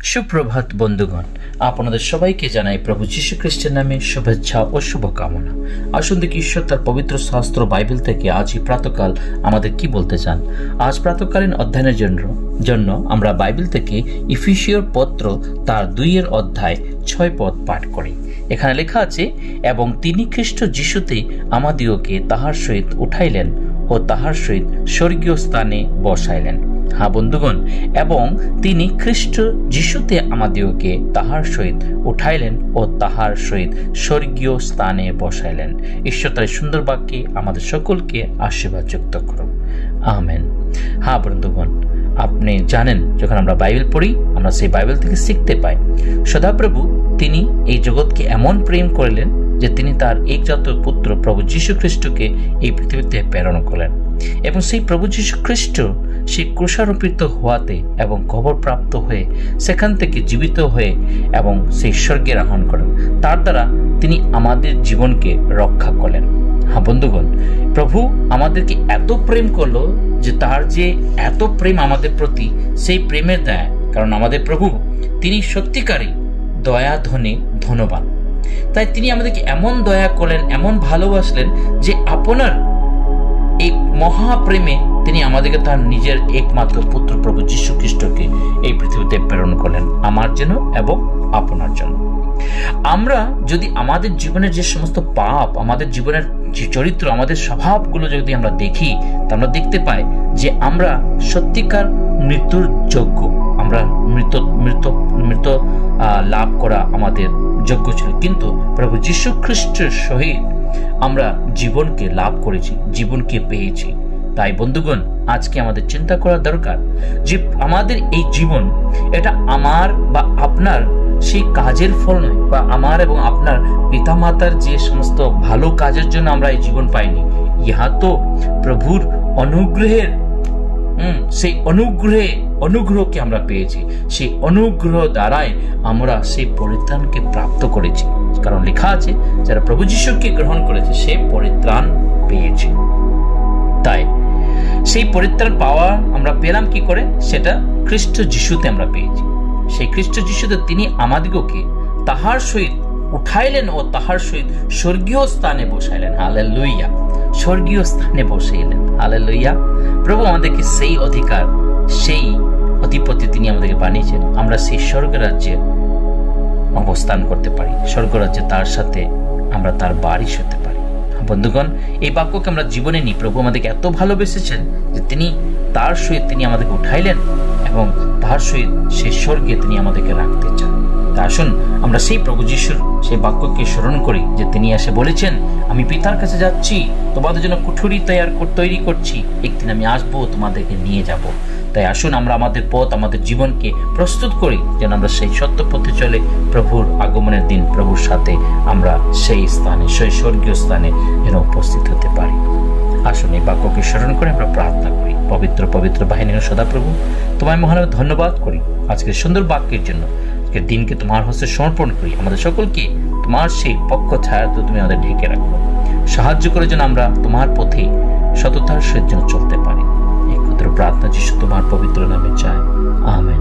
সুপ্রভাত বন্ধুগণ, আপনাদের সবাইকে জানাই প্রভু যীশু খ্রিস্টের নামে শুভেচ্ছা ও শুভকামনা। আসুন দেখি ঈশ্বর তার পবিত্র শাস্ত্র বাইবেল থেকে আজ এই প্রাতকাল আমাদের কি বলতে চান। আজ প্রাতকালীন অধ্যয়নের জন্য আমরা বাইবেল থেকে ইফিসীয়র পত্র তার 2 অধ্যায় 6 পদ পাঠ করি। এখানে লেখা আছে, এবং তিনি খ্রিস্ট যিশুতে আমাদিওকে তাহার সহিত উঠাইলেন ও তাহার সহিত স্বর্গীয় স্থানে বসাইলেন। হ্যাঁ বন্ধুগণ, এবং তিনি খ্রিস্ট যিশুতে আমাদিওকে তাহার সহিত উঠাইলেন ও তাহার সহিত স্বর্গীয় স্থানে বসাইলেন। ঈশ্বর তার সুন্দর বাক্যে আমাদের সকলকে আশীর্বাদ যুক্ত করুন। আমেন। হ্যাঁ বন্ধুগণ, আপনি জানেন, যখন আমরা বাইবেল পড়ি আমরা সেই বাইবেল থেকে শিখতে পাই সদাপ্রভু তিনি এই জগৎকে এমন প্রেম করলেন যে তিনি তার একজাত পুত্র প্রভু যীশু খ্রিস্টকে এই পৃথিবীতে প্রেরণ করলেন, এবং সেই প্রভু যীশু খ্রিস্ট সেই ক্রুশারোপিত হওয়াতে এবং কবর প্রাপ্ত হয়ে সেখান থেকে জীবিত হয়ে এবং সেই স্বর্গে আরোহণ করেন। তার দ্বারা তিনি আমাদের জীবনকে রক্ষা করলেন। হ্যাঁ বন্ধুগণ, প্রভু আমাদেরকে এত প্রেম করলো যে তার যে এত প্রেম আমাদের প্রতি, সেই প্রেমের দয়া, কারণ আমাদের প্রভু তিনি সত্যিকারই দয়া ধনে ধনবান। তাই তিনি আমাদেরকে এমন দয়া করলেন, এমন ভালোবাসলেন যে আপনার এই মহাপ্রেমে তিনি আমাদেরকে তার নিজের একমাত্র পুত্র প্রভু যীশু খ্রিস্টকে এই পৃথিবীতে প্রেরণ করলেন আমার জন্য এবং আপনার জন্য। আমরা যদি আমাদের জীবনের যে সমস্ত পাপ, আমাদের জীবনের যে চরিত্র, আমাদের স্বভাবগুলো যদি আমরা দেখি, তা আমরা দেখতে পাই যে আমরা সত্যিকার মৃত্যুর যোগ্য। আমরা মৃত লাভ করা আমাদের যোগ্য ছিল, কিন্তু প্রভু যীশু খ্রিস্টের সহিত আমরা জীবনকে লাভ করেছি, জীবনকে পেয়েছি। তাই বন্ধুগণ, আজকে আমাদের চিন্তা করা দরকার যে আমাদের এই জীবন এটা আমার বা আপনার সেই কাজের ফল নয়, বা আমার এবং আপনার পিতামাতার যে সমস্ত ভালো কাজের জন্য আমরা এই জীবন পাইনি। ইহা তো প্রভুর অনুগ্রহের সেই অনুগ্রহকে আমরা পেয়েছি। সেই অনুগ্রহ দ্বারাই আমরা সেই পরিত্রাণকে প্রাপ্ত করেছি, কারণ লেখা আছে যারা প্রভু যীশুকে গ্রহণ করেছে সে পরিত্রাণ পেয়েছে। তাই সেই পরিত্রাণ পাওয়া আমরা পেলাম কি করে? সেটা খ্রিস্ট যিশুতে আমরা পেয়েছি। সেই খ্রিস্ট যিশুতে তিনি আমাদিগকে তাহার সহিত উঠাইলেন ও তাহার সহিত স্বর্গীয় স্থানে বসাইলেন। হালেলুইয়া। স্বর্গীয় স্থানে বসাইলেন। হালেলুইয়া। প্রভু আমাদেরকে সেই অধিকার, সেই অধিপতি তিনি আমাদেরকে বানিয়েছেন। আমরা সেই স্বর্গরাজ্যে অবস্থান করতে পারি, স্বর্গরাজ্যে তার সাথে আমরা তার বারিশ হতে পারি। বন্ধুগণ, এই বাক্যকে আমরা জীবনে নিই। প্রভু আমাদেরকে এত ভালোবেসেছেন যে তিনি তার সহিত তিনি আমাদেরকে উঠাইলেন এবং তার সহিত সেই স্বর্গে তিনি আমাদেরকে রাখতে চান। তা আসুন আমরা সেই প্রভু যিশুর সেই বাক্যকে স্মরণ করি যে তিনি এসে বলেছেন, আমি পিতার কাছে যাচ্ছি, তোমাদের জন্য কুঠুরি তৈরি করছি, একদিন আমি আসবো, তোমাদেরকে নিয়ে যাব। তাই আসুন আমরা আমাদের পথ, আমাদের জীবনকে প্রস্তুত করি যেন আমরা সেই সত্য পথে চলে প্রভুর আগমনের দিন প্রভুর সাথে আমরা সেই স্থানে, সেই স্বর্গীয় স্থানে যেন উপস্থিত হতে পারি। আসুন এই বাক্যকে স্মরণ করে আমরা প্রার্থনা করি। পবিত্র পবিত্র বাহিনীর সদাপ্রভু, তোমায় মহানভাবে ধন্যবাদ করি আজকের সুন্দর বাক্যের জন্য। আজকের দিনকে তোমার হস্তে সমর্পণ করি। আমাদের সকলকে তোমার সেই পক্ষ ছায়াতে তুমি আমাদের ঢেকে রাখো। সাহায্য করে যেন আমরা তোমার পথে সততার সহিত যেন চলতে পারি। এই ক্ষুদ্র প্রার্থনা যিশু তোমার পবিত্র নামে চাই। আমেন।